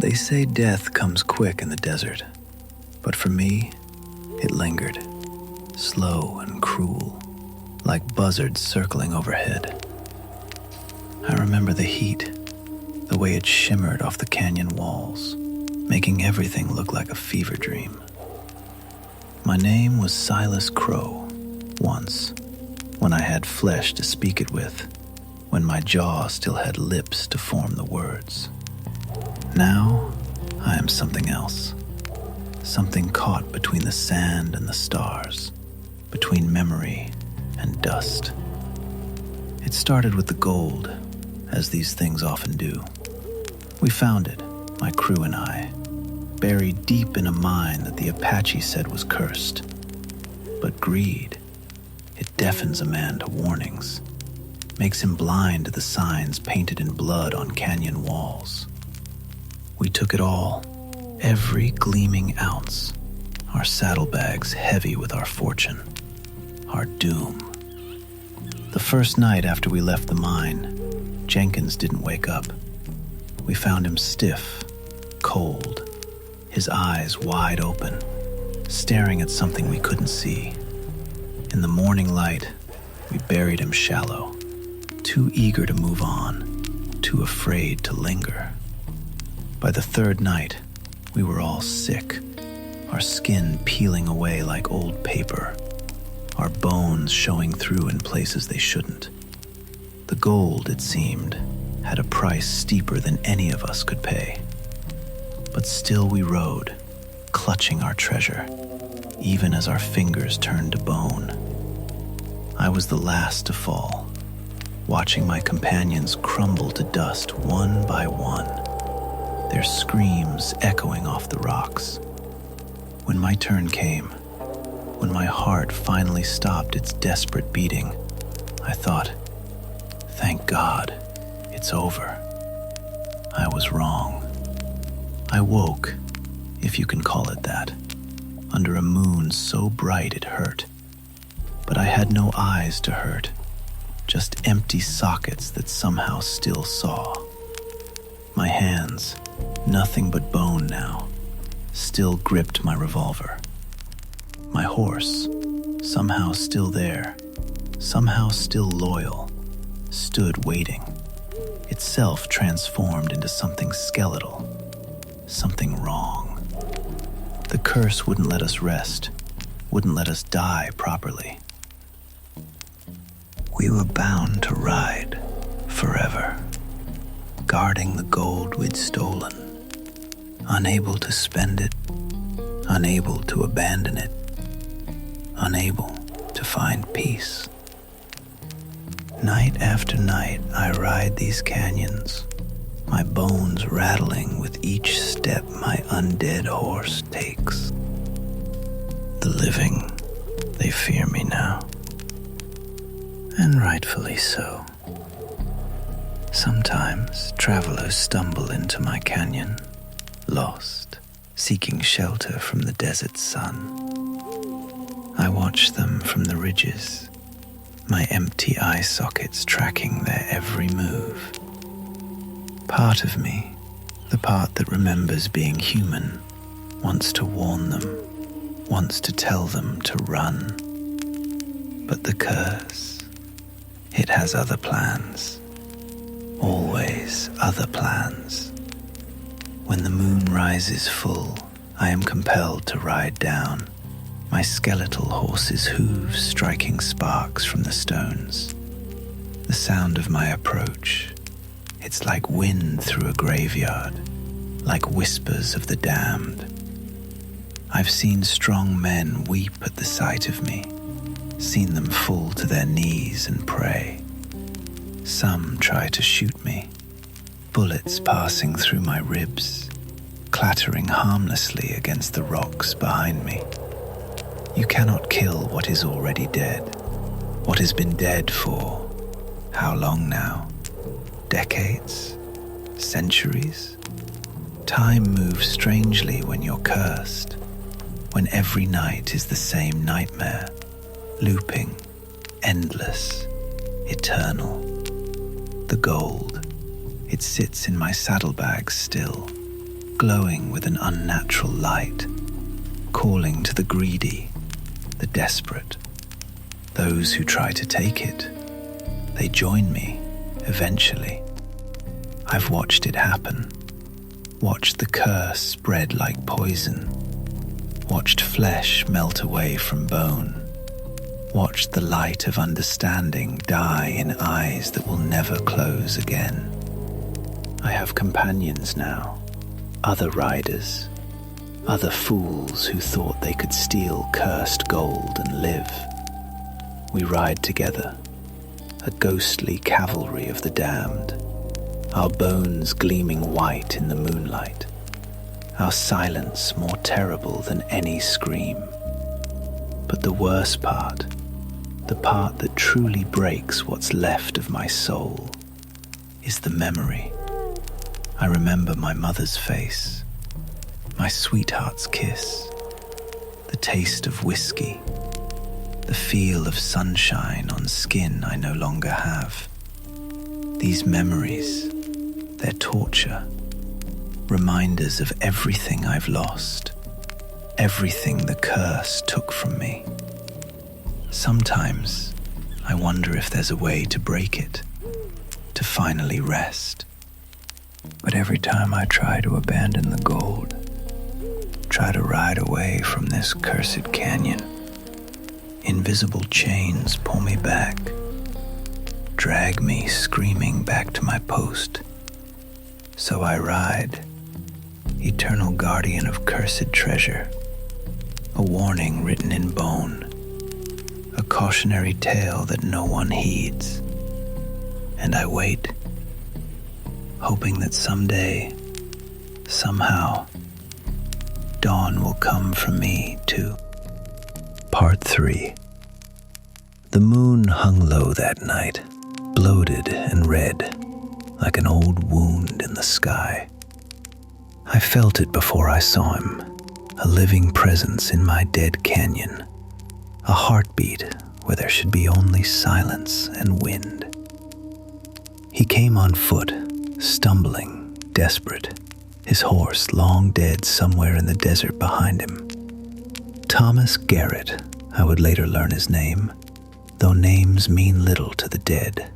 They say death comes quick in the desert, but for me, it lingered, slow and cruel, like buzzards circling overhead. I remember the heat, the way it shimmered off the canyon walls, making everything look like a fever dream. My name was Silas Crow, once, when I had flesh to speak it with, when my jaw still had lips to form the words. Now, I am something else, something caught between the sand and the stars, between memory and dust. It started with the gold, as these things often do. We found it, my crew and I, buried deep in a mine that the Apache said was cursed. But greed, it deafens a man to warnings, makes him blind to the signs painted in blood on canyon walls. We took it all, every gleaming ounce, our saddlebags heavy with our fortune, our doom. The first night after we left the mine, Jenkins didn't wake up. We found him stiff, cold, his eyes wide open, staring at something we couldn't see. In the morning light, we buried him shallow, too eager to move on, too afraid to linger. By the third night, we were all sick, our skin peeling away like old paper, our bones showing through in places they shouldn't. The gold, it seemed, had a price steeper than any of us could pay. But still we rode, clutching our treasure, even as our fingers turned to bone. I was the last to fall, watching my companions crumble to dust one by one, their screams echoing off the rocks. When my turn came, when my heart finally stopped its desperate beating, I thought, thank God, it's over. I was wrong. I woke, if you can call it that, under a moon so bright it hurt. But I had no eyes to hurt, just empty sockets that somehow still saw. My hands, nothing but bone now, still gripped my revolver. My horse, somehow still there, somehow still loyal, stood waiting, itself transformed into something skeletal, something wrong. The curse wouldn't let us rest, wouldn't let us die properly. We were bound to ride forever, guarding the gold we'd stolen, unable to spend it, unable to abandon it, unable to find peace. Night after night, I ride these canyons, my bones rattling with each step my undead horse takes. The living, they fear me now, and rightfully so. Sometimes travelers stumble into my canyon, lost, seeking shelter from the desert sun. I watch them from the ridges, my empty eye sockets tracking their every move. Part of me, the part that remembers being human, wants to warn them, wants to tell them to run. But the curse, it has other plans, always other plans. When the moon rises full, I am compelled to ride down, my skeletal horse's hooves striking sparks from the stones. The sound of my approach, it's like wind through a graveyard, like whispers of the damned. I've seen strong men weep at the sight of me, seen them fall to their knees and pray. Some try to shoot me, bullets passing through my ribs, clattering harmlessly against the rocks behind me. You cannot kill what is already dead, what has been dead for how long now? Decades? Centuries? Time moves strangely when you're cursed, when every night is the same nightmare, looping, endless, eternal. The gold, it sits in my saddlebags still, glowing with an unnatural light, calling to the greedy, the desperate, those who try to take it. They join me, eventually. I've watched it happen, watched the curse spread like poison, watched flesh melt away from bone, watched the light of understanding die in eyes that will never close again. I have companions now, other riders, other fools who thought they could steal cursed gold and live. We ride together, a ghostly cavalry of the damned, our bones gleaming white in the moonlight, our silence more terrible than any scream. But the worst part, the part that truly breaks what's left of my soul, is the memory. I remember my mother's face, my sweetheart's kiss, the taste of whiskey, the feel of sunshine on skin I no longer have. These memories, their torture, reminders of everything I've lost, everything the curse took from me. Sometimes I wonder if there's a way to break it, to finally rest. But every time I try to abandon the gold, try to ride away from this cursed canyon, invisible chains pull me back, drag me screaming back to my post. So I ride, eternal guardian of cursed treasure, a warning written in bone, a cautionary tale that no one heeds. And I wait, hoping that someday, somehow, dawn will come for me too. Part 3. The moon hung low that night, bloated and red, like an old wound in the sky. I felt it before I saw him, a living presence in my dead canyon, a heartbeat where there should be only silence and wind. He came on foot, stumbling, desperate, his horse long dead somewhere in the desert behind him. Thomas Garrett, I would later learn his name, though names mean little to the dead.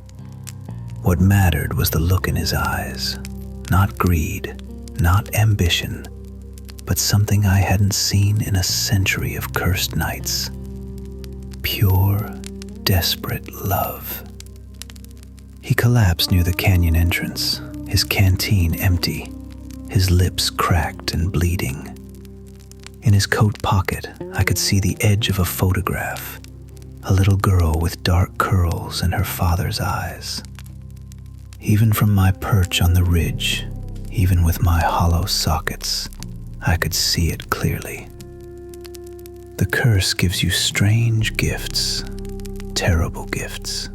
What mattered was the look in his eyes, not greed, not ambition, but something I hadn't seen in a century of cursed nights. Pure, desperate love. He collapsed near the canyon entrance, his canteen empty, his lips cracked and bleeding. In his coat pocket, I could see the edge of a photograph, a little girl with dark curls and her father's eyes. Even from my perch on the ridge, even with my hollow sockets, I could see it clearly. The curse gives you strange gifts, terrible gifts.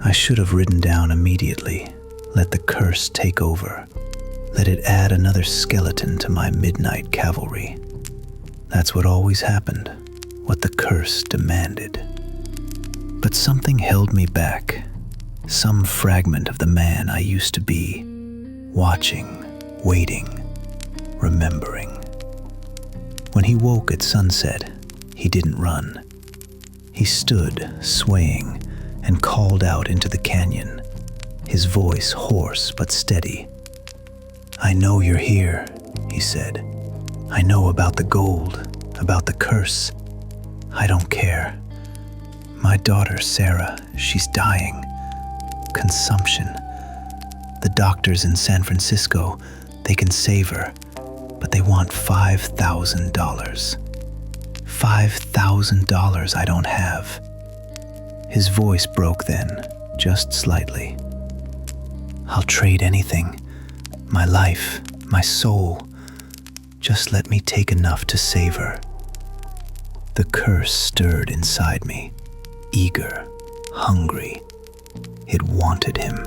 I should have ridden down immediately, let the curse take over, let it add another skeleton to my midnight cavalry. That's what always happened, what the curse demanded. But something held me back, some fragment of the man I used to be, watching, waiting, remembering. When he woke at sunset, he didn't run. He stood, swaying, and called out into the canyon, his voice hoarse but steady. "I know you're here," he said. "I know about the gold, about the curse. I don't care. My daughter, Sarah, she's dying. Consumption. The doctors in San Francisco, they can save her, but they want $5,000. $5,000 I don't have." His voice broke then, just slightly. "I'll trade anything. My life, my soul. Just let me take enough to save her." The curse stirred inside me, eager, hungry. It wanted him.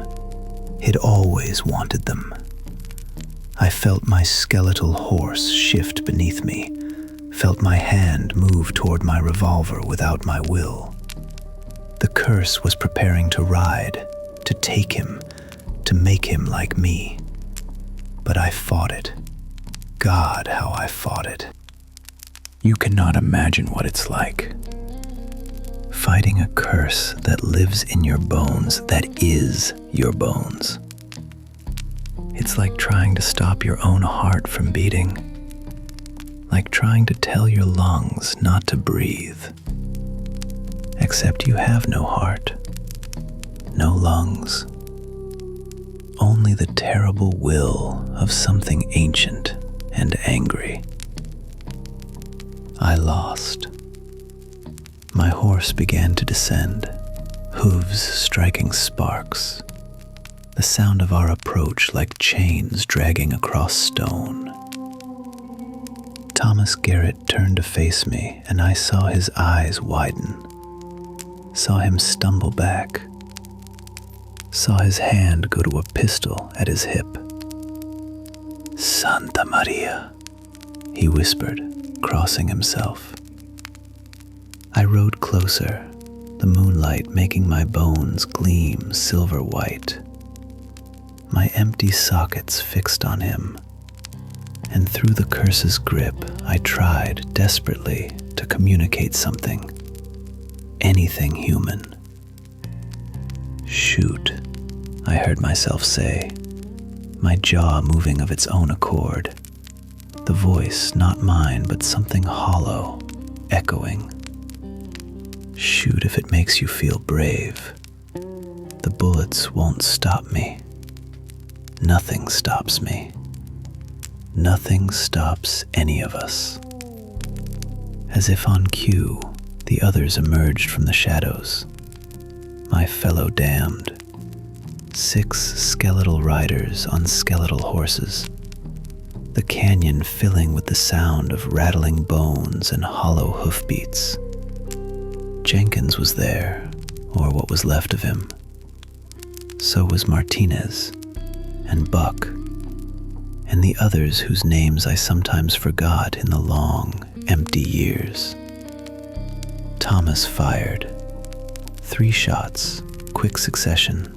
It always wanted them. I felt my skeletal horse shift beneath me, felt my hand move toward my revolver without my will. The curse was preparing to ride, to take him, to make him like me. But I fought it. God, how I fought it. You cannot imagine what it's like. Fighting a curse that lives in your bones, that is your bones. It's like trying to stop your own heart from beating. Like trying to tell your lungs not to breathe. Except you have no heart, no lungs. Only the terrible will of something ancient and angry. I lost. My horse began to descend, hooves striking sparks, the sound of our approach like chains dragging across stone. Thomas Garrett turned to face me, and I saw his eyes widen, saw him stumble back, saw his hand go to a pistol at his hip. "Santa Maria," he whispered, crossing himself. I rode closer, the moonlight making my bones gleam silver white. My empty sockets fixed on him, and through the curse's grip, I tried desperately to communicate something, anything human. "Shoot," I heard myself say, my jaw moving of its own accord, the voice not mine but something hollow, echoing. "Shoot if it makes you feel brave. The bullets won't stop me. Nothing stops me. Nothing stops any of us." As if on cue, the others emerged from the shadows. My fellow damned. 6 skeletal riders on skeletal horses. The canyon filling with the sound of rattling bones and hollow hoofbeats. Jenkins was there, or what was left of him. So was Martinez, and Buck, and the others whose names I sometimes forgot in the long, empty years. Thomas fired. 3 shots, quick succession,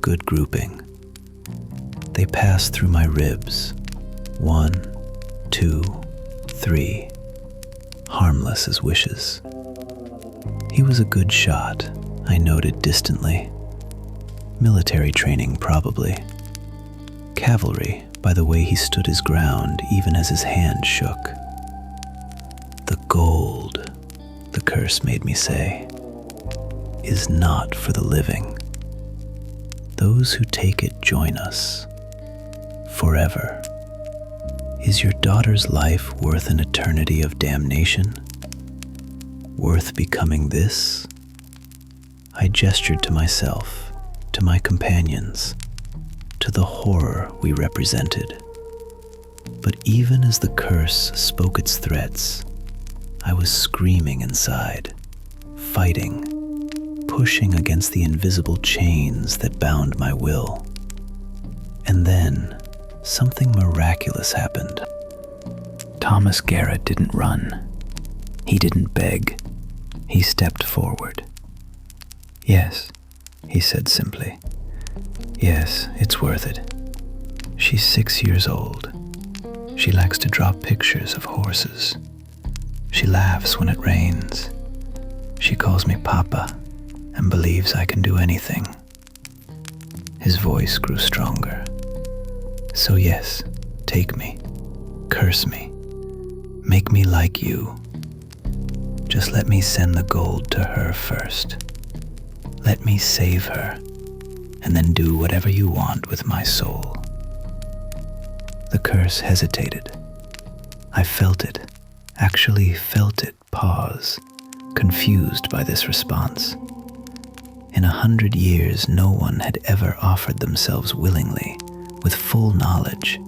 good grouping. They passed through my ribs. 1, 2, 3, harmless as wishes. He was a good shot, I noted distantly. Military training, probably. Cavalry, by the way he stood his ground even as his hand shook. "The gold," the curse made me say, "is not for the living. Those who take it join us. Forever. Is your daughter's life worth an eternity of damnation? Worth becoming this?" I gestured to myself, to my companions, to the horror we represented. But even as the curse spoke its threats, I was screaming inside, fighting, pushing against the invisible chains that bound my will. And then, something miraculous happened. Thomas Garrett didn't run. He didn't beg. He stepped forward. "Yes," he said simply. "Yes, it's worth it. She's 6 years old. She likes to draw pictures of horses. She laughs when it rains. She calls me Papa and believes I can do anything." His voice grew stronger. "So yes, take me, curse me, make me like you. Just let me send the gold to her first. Let me save her, and then do whatever you want with my soul." The curse hesitated. I felt it, actually felt it pause, confused by this response. In 100 years, no one had ever offered themselves willingly, with full knowledge,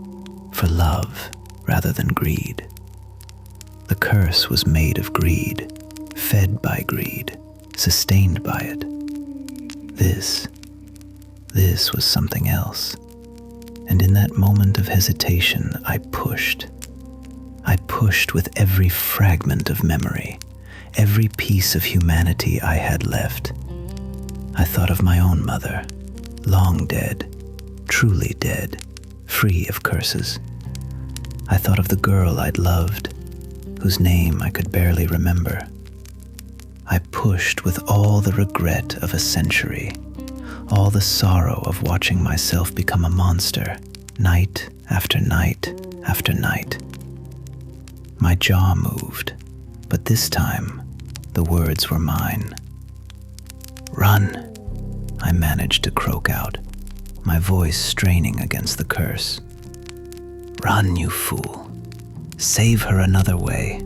for love rather than greed. The curse was made of greed, fed by greed, sustained by it. This was something else. And in that moment of hesitation, I pushed. I pushed with every fragment of memory, every piece of humanity I had left. I thought of my own mother, long dead, truly dead, free of curses. I thought of the girl I'd loved, whose name I could barely remember. I pushed with all the regret of a century, all the sorrow of watching myself become a monster, night after night after night. My jaw moved, but this time the words were mine. "Run," I managed to croak out, my voice straining against the curse. "Run, you fool. Save her another way.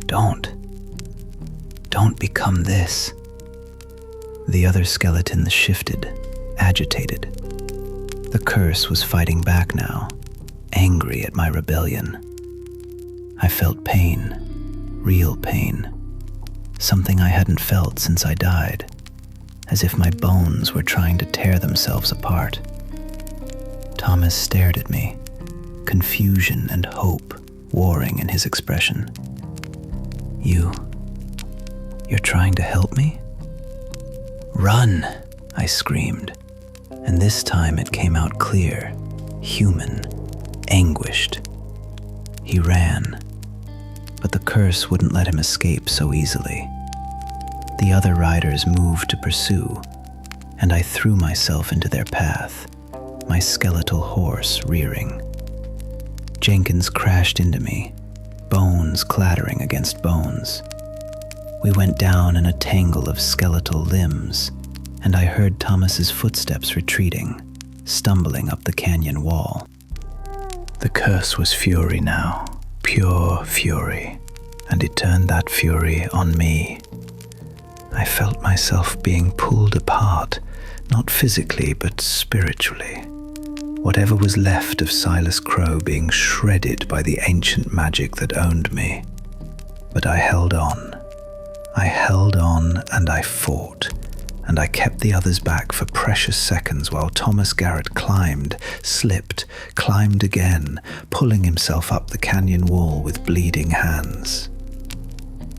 Don't become this." The other skeletons shifted, agitated. The curse was fighting back now, angry at my rebellion. I felt pain, real pain, something I hadn't felt since I died, as if my bones were trying to tear themselves apart. Thomas stared at me, confusion and hope warring in his expression. You're trying to help me?" "Run," I screamed, and this time it came out clear, human, anguished. He ran, but the curse wouldn't let him escape so easily. The other riders moved to pursue, and I threw myself into their path, my skeletal horse rearing. Jenkins crashed into me, bones clattering against bones. We went down in a tangle of skeletal limbs, and I heard Thomas's footsteps retreating, stumbling up the canyon wall. The curse was fury now, pure fury, and it turned that fury on me. I felt myself being pulled apart, not physically but spiritually. Whatever was left of Silas Crow being shredded by the ancient magic that owned me. But I held on. I held on and I fought, and I kept the others back for precious seconds while Thomas Garrett climbed, slipped, climbed again, pulling himself up the canyon wall with bleeding hands.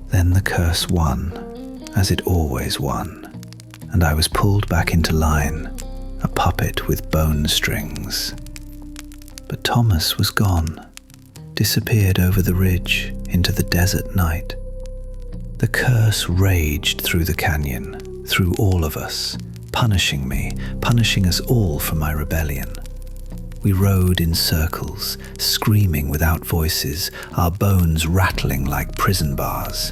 Then the curse won, as it always won, and I was pulled back into line, a puppet with bone strings. But Thomas was gone, disappeared over the ridge into the desert night. The curse raged through the canyon, through all of us, punishing me, punishing us all for my rebellion. We rode in circles, screaming without voices, our bones rattling like prison bars,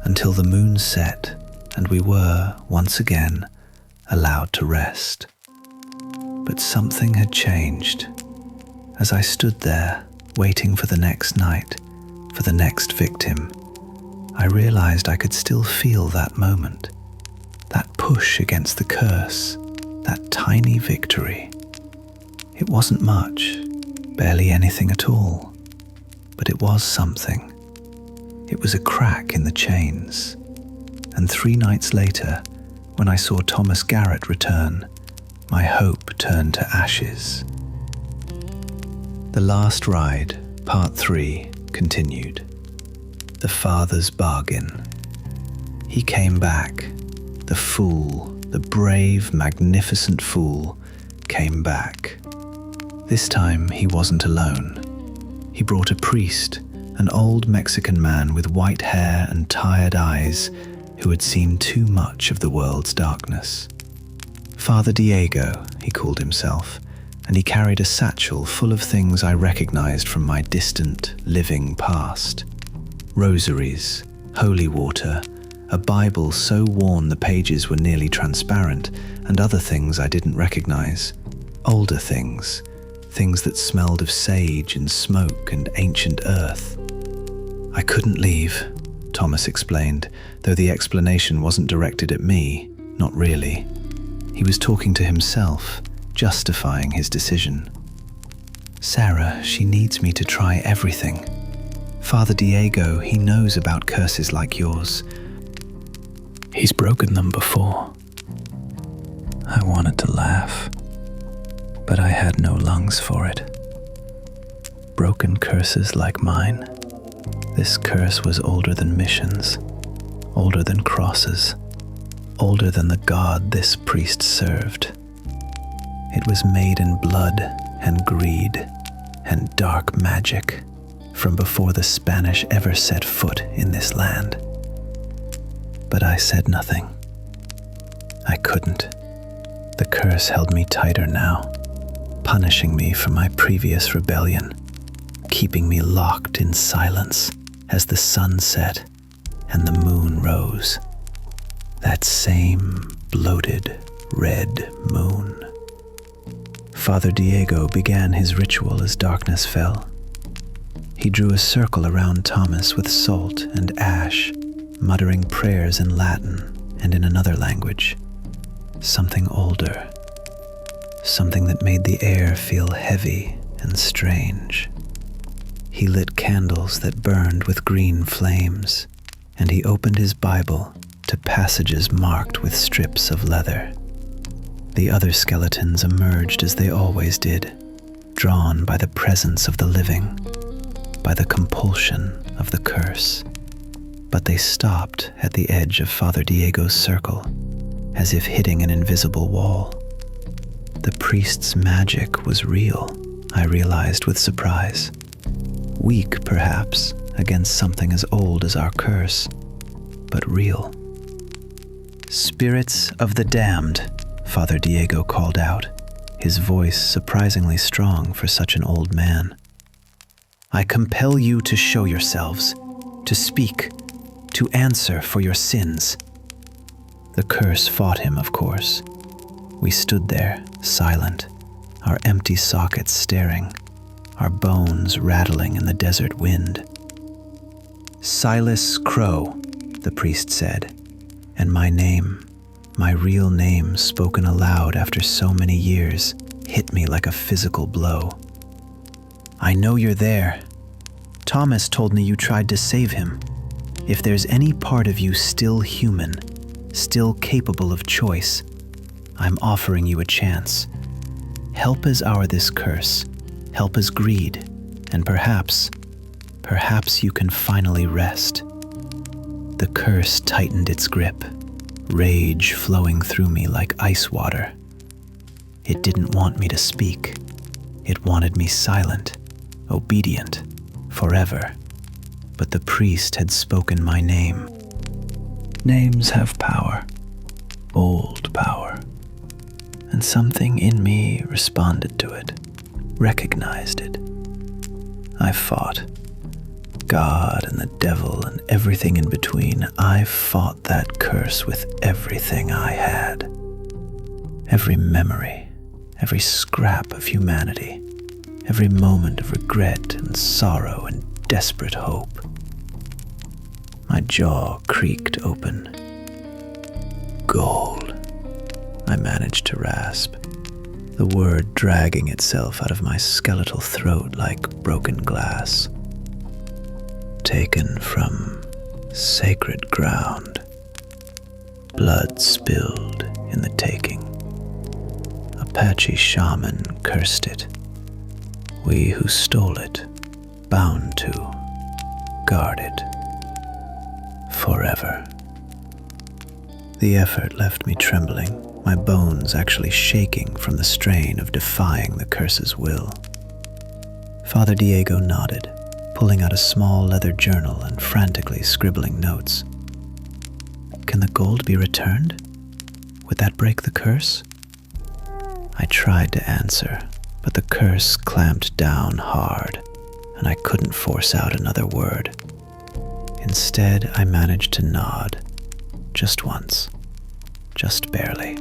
until the moon set and we were, once again, allowed to rest. But something had changed. As I stood there, waiting for the next night, for the next victim, I realized I could still feel that moment, that push against the curse, that tiny victory. It wasn't much, barely anything at all, but it was something. It was a crack in the chains. And 3 nights later, when I saw Thomas Garrett return, my hope turned to ashes. The last ride, part 3, continued. The father's bargain. He came back. The fool, the brave, magnificent fool, came back. This time he wasn't alone. He brought a priest, an old Mexican man with white hair and tired eyes who had seen too much of the world's darkness. Father Diego, he called himself, and he carried a satchel full of things I recognized from my distant, living past. Rosaries, holy water, a Bible so worn the pages were nearly transparent, and other things I didn't recognize. Older things, things that smelled of sage and smoke and ancient earth. I couldn't leave, Thomas explained, though the explanation wasn't directed at me, not really. He was talking to himself, justifying his decision. Sarah, she needs me to try everything. Father Diego, he knows about curses like yours. He's broken them before. I wanted to laugh, but I had no lungs for it. Broken curses like mine? This curse was older than missions, older than crosses, older than the God this priest served. It was made in blood, and greed and dark magic from before the Spanish ever set foot in this land. But I said nothing. I couldn't. The curse held me tighter now, punishing me for my previous rebellion, keeping me locked in silence as the sun set and the moon rose. That same bloated red moon. Father Diego began his ritual as darkness fell. He drew a circle around Thomas with salt and ash, muttering prayers in Latin and in another language, something older, something that made the air feel heavy and strange. He lit candles that burned with green flames, and he opened his Bible to passages marked with strips of leather. The other skeletons emerged as they always did, drawn by the presence of the living, by the compulsion of the curse. But they stopped at the edge of Father Diego's circle, as if hitting an invisible wall. The priest's magic was real, I realized with surprise. Weak, perhaps, against something as old as our curse, but real. "Spirits of the damned," Father Diego called out, his voice surprisingly strong for such an old man. "I compel you to show yourselves, to speak, to answer for your sins." The curse fought him, of course. We stood there, silent, our empty sockets staring, our bones rattling in the desert wind. "Silas Crow," the priest said, and my name, my real name spoken aloud after so many years, hit me like a physical blow. "I know you're there. Thomas told me you tried to save him. If there's any part of you still human, still capable of choice, I'm offering you a chance. Help as our this curse, help as greed, and perhaps you can finally rest." The curse tightened its grip, rage flowing through me like ice water. It didn't want me to speak. It wanted me silent, obedient, forever. But the priest had spoken my name. Names have power, old power. And something in me responded to it, recognized it. I fought. God and the devil and everything in between, I fought that curse with everything I had. Every memory, every scrap of humanity, every moment of regret and sorrow and desperate hope. My jaw creaked open. "Gold," I managed to rasp, the word dragging itself out of my skeletal throat like broken glass. "Taken from sacred ground, blood spilled in the taking. Apache shaman cursed it. We who stole it, bound to guard it forever." The effort left me trembling, my bones actually shaking from the strain of defying the curse's will. Father Diego nodded, pulling out a small leather journal and frantically scribbling notes. "Can the gold be returned? Would that break the curse?" I tried to answer, but the curse clamped down hard, and I couldn't force out another word. Instead, I managed to nod, just once, just barely.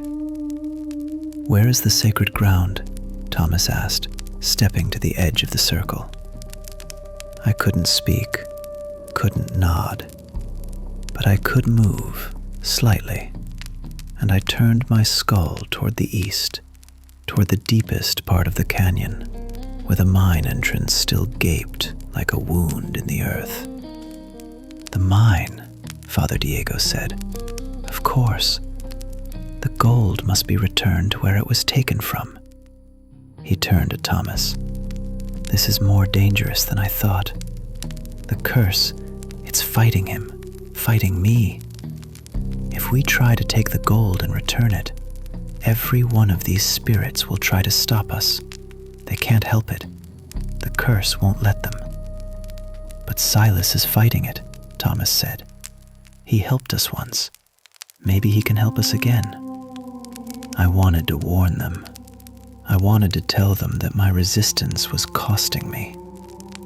"Where is the sacred ground?" Thomas asked, stepping to the edge of the circle. I couldn't speak, couldn't nod, but I could move, slightly, and I turned my skull toward the east, toward the deepest part of the canyon, where the mine entrance still gaped like a wound in the earth. "The mine," Father Diego said. "Of course. The gold must be returned to where it was taken from." He turned to Thomas. "This is more dangerous than I thought. The curse, it's fighting him, fighting me. If we try to take the gold and return it, every one of these spirits will try to stop us. They can't help it. The curse won't let them. But Silas is fighting it, Thomas said. He helped us once. Maybe he can help us again. I wanted to warn them. I wanted to tell them that my resistance was costing me,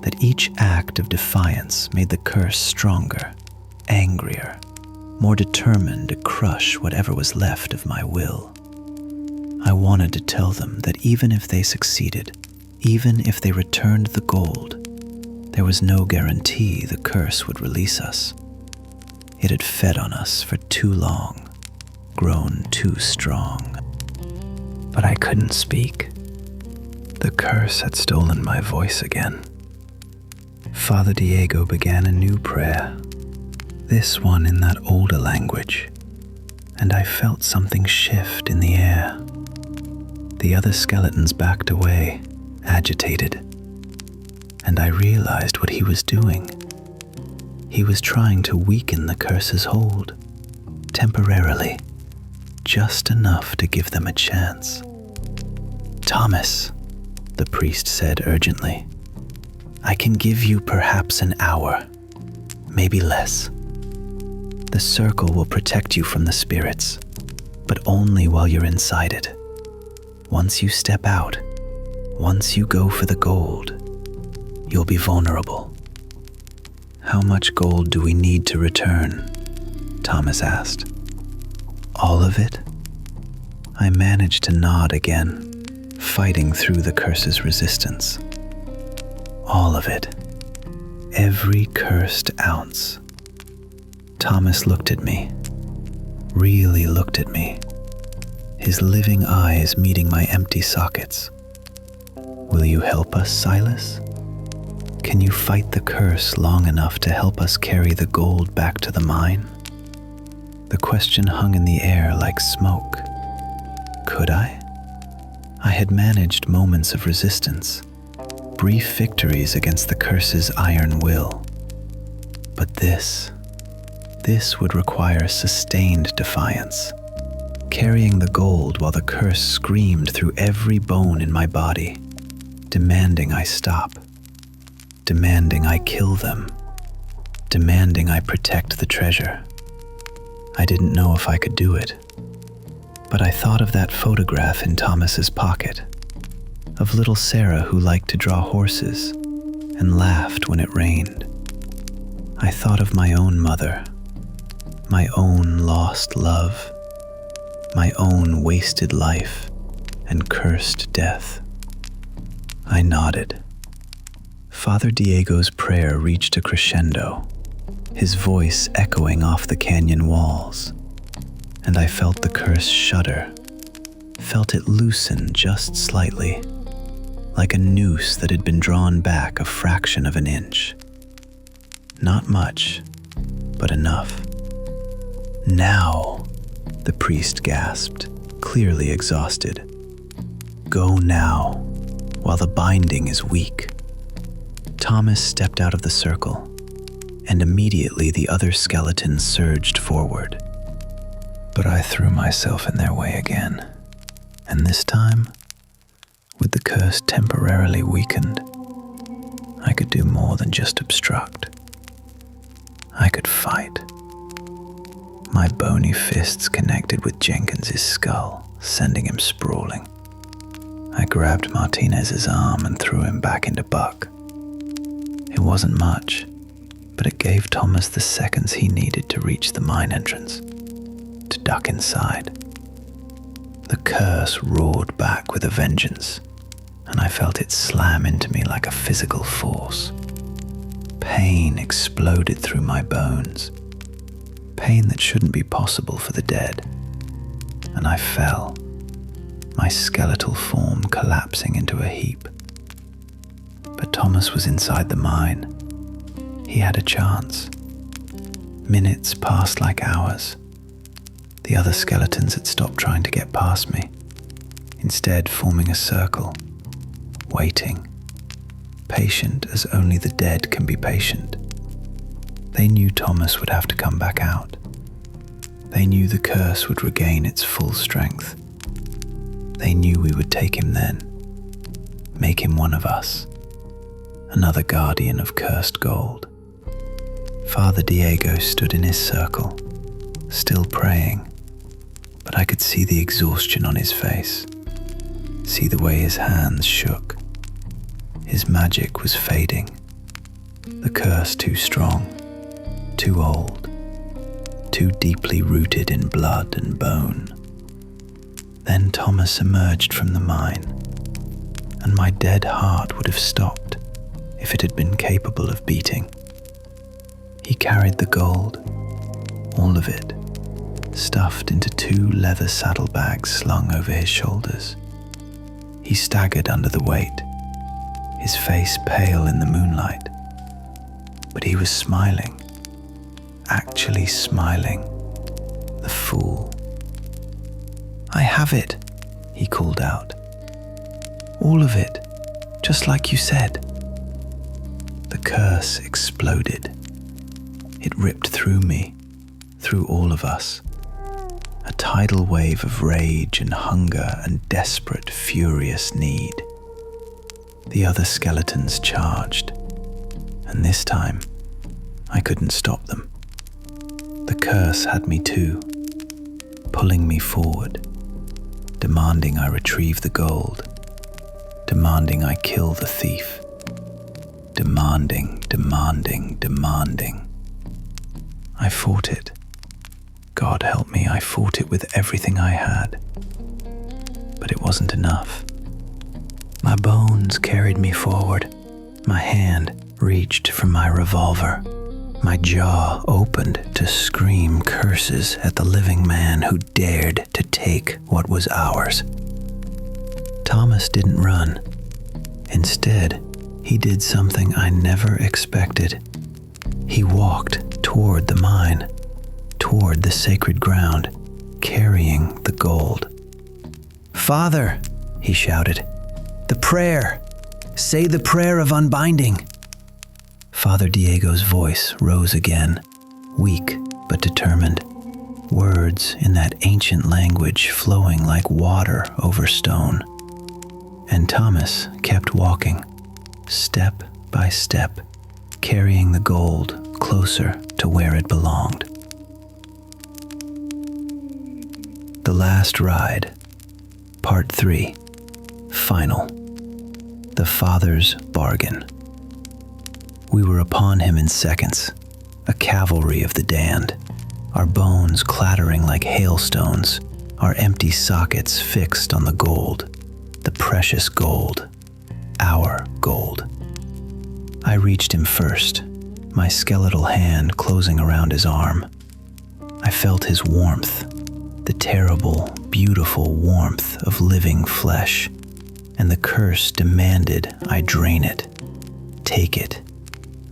that each act of defiance made the curse stronger, angrier, more determined to crush whatever was left of my will. I wanted to tell them that even if they succeeded, even if they returned the gold, there was no guarantee the curse would release us. It had fed on us for too long, grown too strong. But I couldn't speak. The curse had stolen my voice again. Father Diego began a new prayer, this one in that older language, and I felt something shift in the air. The other skeletons backed away, agitated, and I realized what he was doing. He was trying to weaken the curse's hold, temporarily, just enough to give them a chance. "Thomas," the priest said urgently, "I can give you perhaps an hour, maybe less. The circle will protect you from the spirits, but only while you're inside it. Once you step out, once you go for the gold, you'll be vulnerable." "How much gold do we need to return?" Thomas asked. "All of it?" I managed to nod again, fighting through the curse's resistance. All of it. Every cursed ounce. Thomas looked at me, really looked at me, his living eyes meeting my empty sockets. "Will you help us, Silas? Can you fight the curse long enough to help us carry the gold back to the mine?" The question hung in the air like smoke. Could I? I had managed moments of resistance, brief victories against the curse's iron will. But this would require sustained defiance, carrying the gold while the curse screamed through every bone in my body, demanding I stop, demanding I kill them, demanding I protect the treasure. I didn't know if I could do it, but I thought of that photograph in Thomas's pocket, of little Sarah who liked to draw horses and laughed when it rained. I thought of my own mother, my own lost love, my own wasted life and cursed death. I nodded. Father Diego's prayer reached a crescendo, his voice echoing off the canyon walls, and I felt the curse shudder, felt it loosen just slightly, like a noose that had been drawn back a fraction of an inch. Not much, but enough. "Now," the priest gasped, clearly exhausted. "Go now, while the binding is weak." Thomas stepped out of the circle, and immediately the other skeletons surged forward. But I threw myself in their way again, and this time, with the curse temporarily weakened, I could do more than just obstruct. I could fight. My bony fists connected with Jenkins's skull, sending him sprawling. I grabbed Martinez's arm and threw him back into Buck. It wasn't much, but it gave Thomas the seconds he needed to reach the mine entrance, to duck inside. The curse roared back with a vengeance, and I felt it slam into me like a physical force. Pain exploded through my bones, pain that shouldn't be possible for the dead, and I fell, my skeletal form collapsing into a heap. But Thomas was inside the mine. He had a chance. Minutes passed like hours. The other skeletons had stopped trying to get past me, instead forming a circle, waiting, patient as only the dead can be patient. They knew Thomas would have to come back out. They knew the curse would regain its full strength. They knew we would take him then, make him one of us, another guardian of cursed gold. Father Diego stood in his circle, still praying, but I could see the exhaustion on his face, see the way his hands shook. His magic was fading, the curse too strong, too old, too deeply rooted in blood and bone. Then Thomas emerged from the mine, and my dead heart would have stopped if it had been capable of beating. He carried the gold, all of it, stuffed into 2 leather saddlebags slung over his shoulders. He staggered under the weight, his face pale in the moonlight, but he was smiling, actually smiling, the fool. "I have it," he called out. "All of it, just like you said." The curse exploded. It ripped through me, through all of us. A tidal wave of rage and hunger and desperate, furious need. The other skeletons charged, and this time, I couldn't stop them. The curse had me too, pulling me forward, demanding I retrieve the gold, demanding I kill the thief, demanding. I fought it. God help me, I fought it with everything I had. But it wasn't enough. My bones carried me forward. My hand reached for my revolver. My jaw opened to scream curses at the living man who dared to take what was ours. Thomas didn't run. Instead, he did something I never expected. He walked toward the mine, toward the sacred ground, carrying the gold. "Father," he shouted, "the prayer! Say the prayer of unbinding!" Father Diego's voice rose again, weak but determined, words in that ancient language flowing like water over stone. And Thomas kept walking, step by step, carrying the gold closer to where it belonged. The Last Ride, Part 3, Final. The Father's Bargain. We were upon him in seconds, a cavalry of the damned, our bones clattering like hailstones, our empty sockets fixed on the gold, the precious gold, our gold. I reached him first, my skeletal hand closing around his arm. I felt his warmth, the terrible, beautiful warmth of living flesh, and the curse demanded I drain it, take it,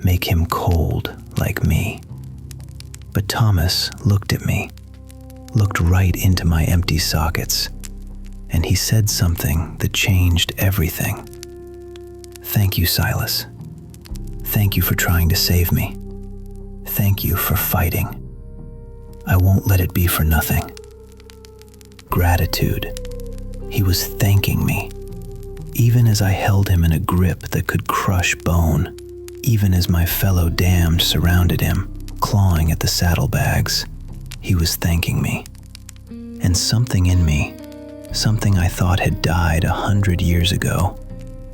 make him cold like me. But Thomas looked at me, looked right into my empty sockets, and he said something that changed everything. "Thank you, Silas. Thank you for trying to save me. Thank you for fighting. I won't let it be for nothing." Gratitude. He was thanking me, even as I held him in a grip that could crush bone, even as my fellow damned surrounded him, clawing at the saddlebags. He was thanking me. And something in me, something I thought had died 100 years ago,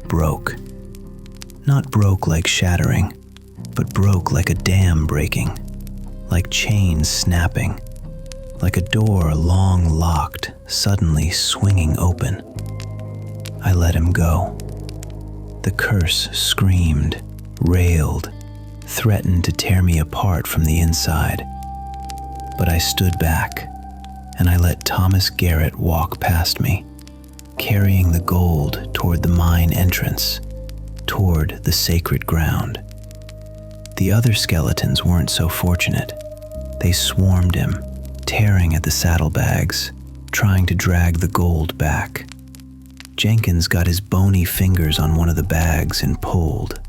broke. Not broke like shattering, but broke like a dam breaking, like chains snapping, like a door long locked, suddenly swinging open. I let him go. The curse screamed, railed, threatened to tear me apart from the inside. But I stood back, and I let Thomas Garrett walk past me, carrying the gold toward the mine entrance, toward the sacred ground. The other skeletons weren't so fortunate. They swarmed him, tearing at the saddlebags, trying to drag the gold back. Jenkins got his bony fingers on one of the bags and pulled,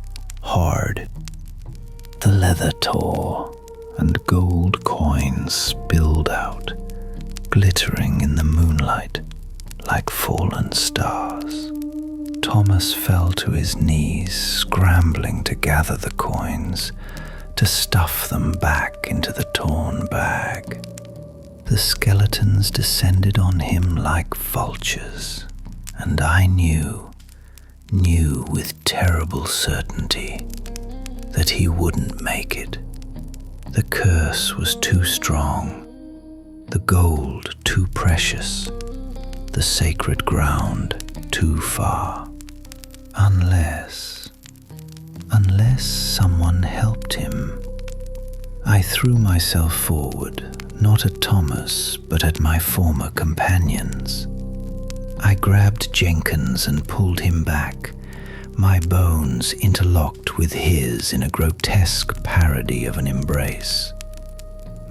hard. The leather tore, and gold coins spilled out, glittering in the moonlight like fallen stars. Thomas fell to his knees, scrambling to gather the coins, to stuff them back into the torn bag. The skeletons descended on him like vultures, and I knew with terrible certainty that he wouldn't make it. The curse was too strong, the gold too precious, the sacred ground too far. Unless someone helped him. I threw myself forward, not at Thomas, but at my former companions. I grabbed Jenkins and pulled him back, my bones interlocked with his in a grotesque parody of an embrace.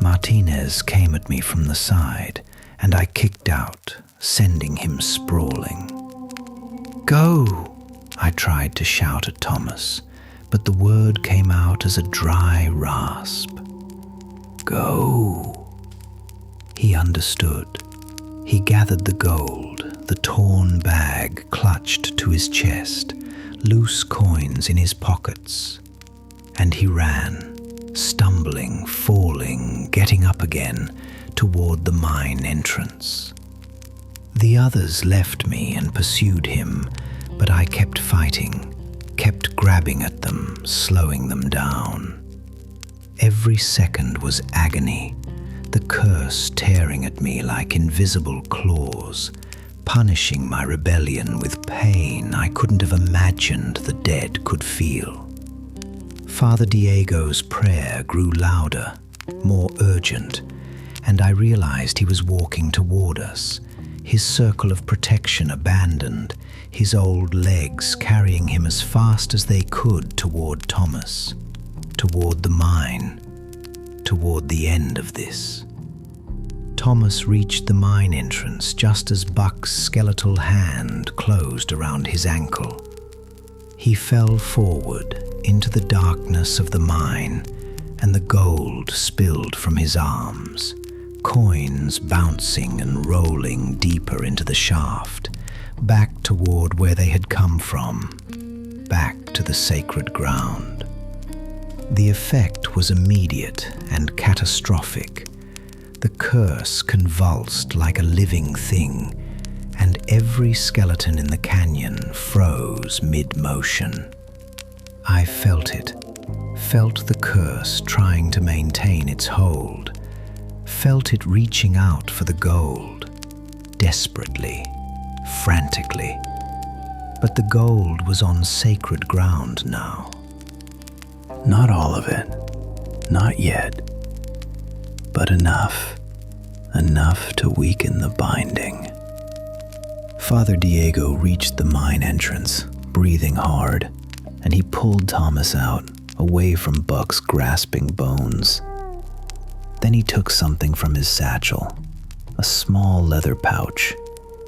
Martinez came at me from the side, and I kicked out, sending him sprawling. "Go!" I tried to shout at Thomas, but the word came out as a dry rasp. "Go!" He understood. He gathered the gold, the torn bag clutched to his chest, loose coins in his pockets, and he ran, stumbling, falling, getting up again, toward the mine entrance. The others left me and pursued him, but I kept fighting, kept grabbing at them, slowing them down. Every second was agony, the curse tearing at me like invisible claws, punishing my rebellion with pain I couldn't have imagined the dead could feel. Father Diego's prayer grew louder, more urgent, and I realized he was walking toward us, his circle of protection abandoned, his old legs carrying him as fast as they could toward Thomas, toward the mine, toward the end of this. Thomas reached the mine entrance just as Buck's skeletal hand closed around his ankle. He fell forward into the darkness of the mine, and the gold spilled from his arms, coins bouncing and rolling deeper into the shaft, back toward where they had come from, back to the sacred ground. The effect was immediate and catastrophic. The curse convulsed like a living thing, and every skeleton in the canyon froze mid-motion. I felt it, felt the curse trying to maintain its hold, felt it reaching out for the gold, desperately, frantically. But the gold was on sacred ground now. Not all of it, not yet, but enough to weaken the binding. Father Diego reached the mine entrance, breathing hard, and he pulled Thomas out, away from Buck's grasping bones. Then he took something from his satchel, a small leather pouch,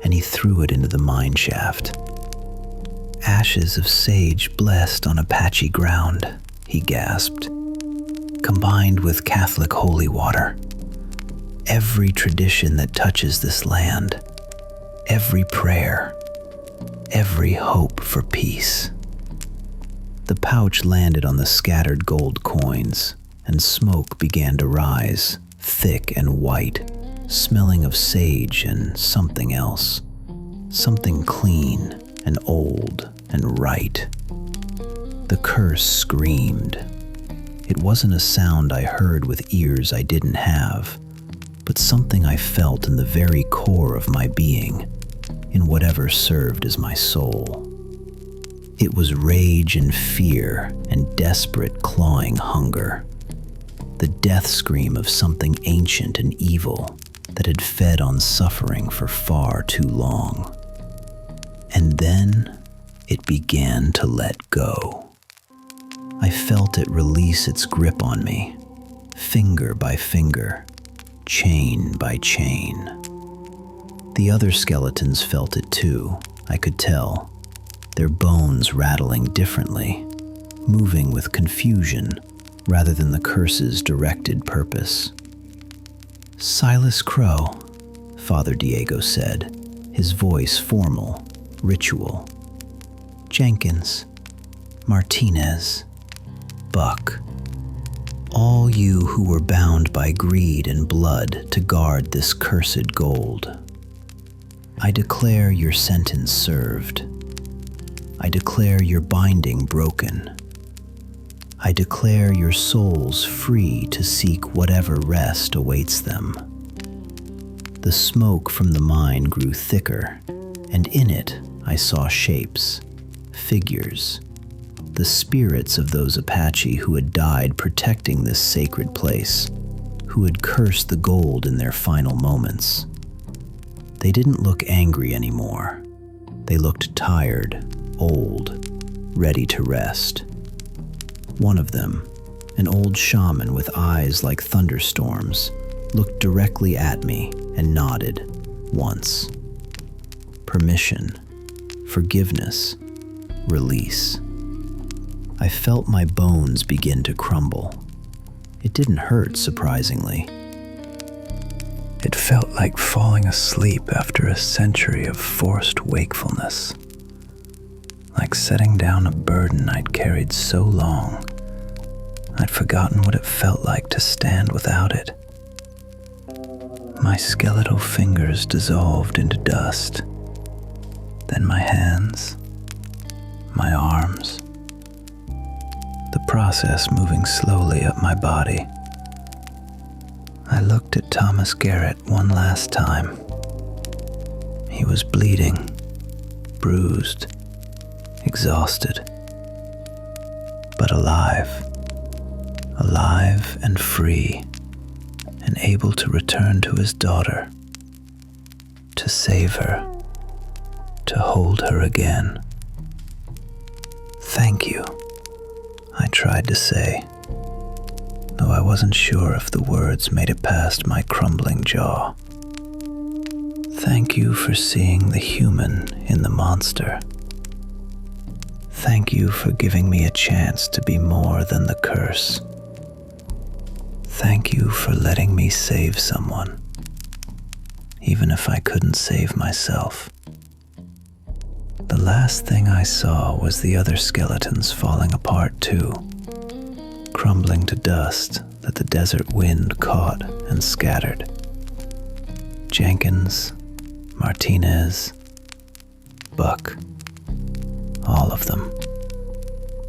and he threw it into the mine shaft. "Ashes of sage blessed on Apache ground," he gasped, "combined with Catholic holy water. Every tradition that touches this land, every prayer, every hope for peace." The pouch landed on the scattered gold coins, and smoke began to rise, thick and white, smelling of sage and something else, something clean and old and right. The curse screamed. It wasn't a sound I heard with ears I didn't have, but something I felt in the very core of my being, in whatever served as my soul. It was rage and fear and desperate clawing hunger, the death scream of something ancient and evil that had fed on suffering for far too long. And then it began to let go. I felt it release its grip on me, finger by finger, chain by chain. The other skeletons felt it too, I could tell, their bones rattling differently, moving with confusion rather than the curse's directed purpose. "Silas Crow," Father Diego said, his voice formal, ritual. Jenkins, Martinez, Buck, all you who were bound by greed and blood to guard this cursed gold. I declare your sentence served. I declare your binding broken. I declare your souls free to seek whatever rest awaits them. The smoke from the mine grew thicker, and in it I saw shapes, figures, the spirits of those Apache who had died protecting this sacred place, who had cursed the gold in their final moments. They didn't look angry anymore. They looked tired, old, ready to rest. One of them, an old shaman with eyes like thunderstorms, looked directly at me and nodded once. Permission, forgiveness, release. I felt my bones begin to crumble. It didn't hurt, surprisingly. It felt like falling asleep after a century of forced wakefulness. Like setting down a burden I'd carried so long, I'd forgotten what it felt like to stand without it. My skeletal fingers dissolved into dust. Then my hands, my arms, the process moving slowly up my body. I looked at Thomas Garrett one last time. He was bleeding, bruised, exhausted, but alive and free, and able to return to his daughter, to save her, to hold her again. Thank you, I tried to say, though I wasn't sure if the words made it past my crumbling jaw. Thank you for seeing the human in the monster. Thank you for giving me a chance to be more than the curse. Thank you for letting me save someone, even if I couldn't save myself. The last thing I saw was the other skeletons falling apart too, crumbling to dust that the desert wind caught and scattered. Jenkins, Martinez, Buck, all of them.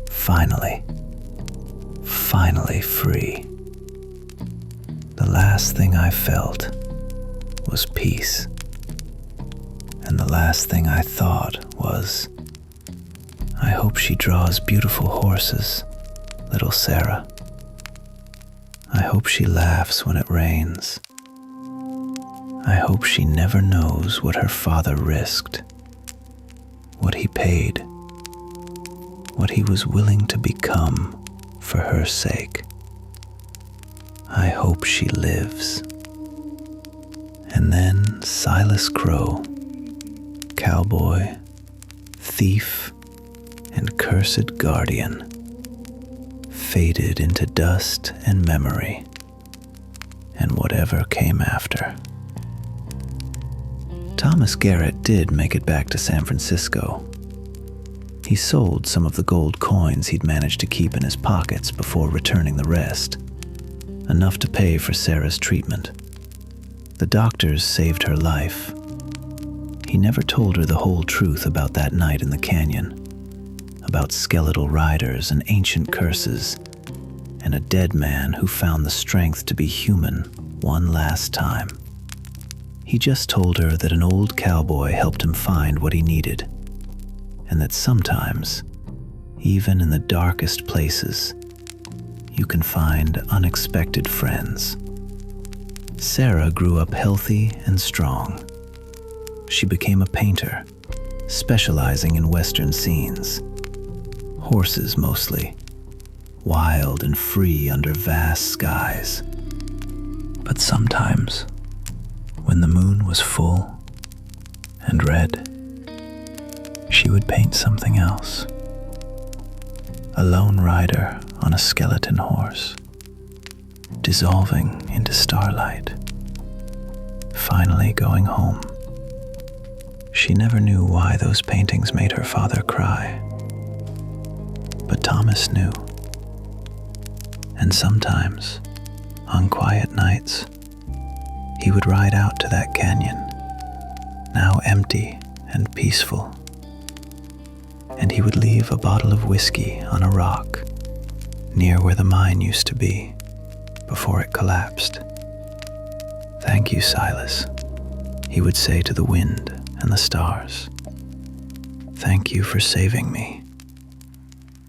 Finally free. The last thing I felt was peace. And the last thing I thought was, I hope she draws beautiful horses, little Sarah. I hope she laughs when it rains. I hope she never knows what her father risked, what he paid, what he was willing to become for her sake. I hope she lives. And then Silas Crow, cowboy, thief, and cursed guardian, faded into dust and memory, and whatever came after. Thomas Garrett did make it back to San Francisco. He sold some of the gold coins he'd managed to keep in his pockets before returning the rest, enough to pay for Sarah's treatment. The doctors saved her life. He never told her the whole truth about that night in the canyon, about skeletal riders and ancient curses, and a dead man who found the strength to be human one last time. He just told her that an old cowboy helped him find what he needed, and that sometimes, even in the darkest places, you can find unexpected friends. Sarah grew up healthy and strong. She became a painter, specializing in Western scenes. Horses mostly, wild and free under vast skies. But sometimes, when the moon was full and red, she would paint something else. A lone rider on a skeleton horse, dissolving into starlight, finally going home. She never knew why those paintings made her father cry. but Thomas knew. And sometimes, on quiet nights, he would ride out to that canyon, now empty and peaceful, and he would leave a bottle of whiskey on a rock near where the mine used to be before it collapsed. "Thank you, Silas," he would say to the wind and the stars. "Thank you for saving me.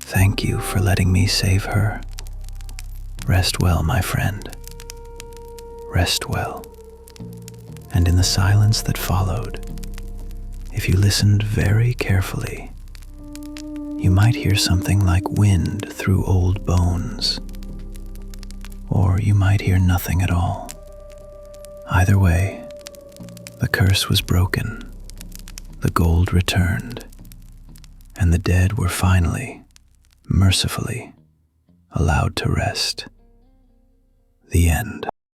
Thank you for letting me save her. Rest well, my friend. Rest well." And in the silence that followed, if you listened very carefully, you might hear something like wind through old bones, or you might hear nothing at all. Either way, the curse was broken, the gold returned, and the dead were finally, mercifully, allowed to rest. The end.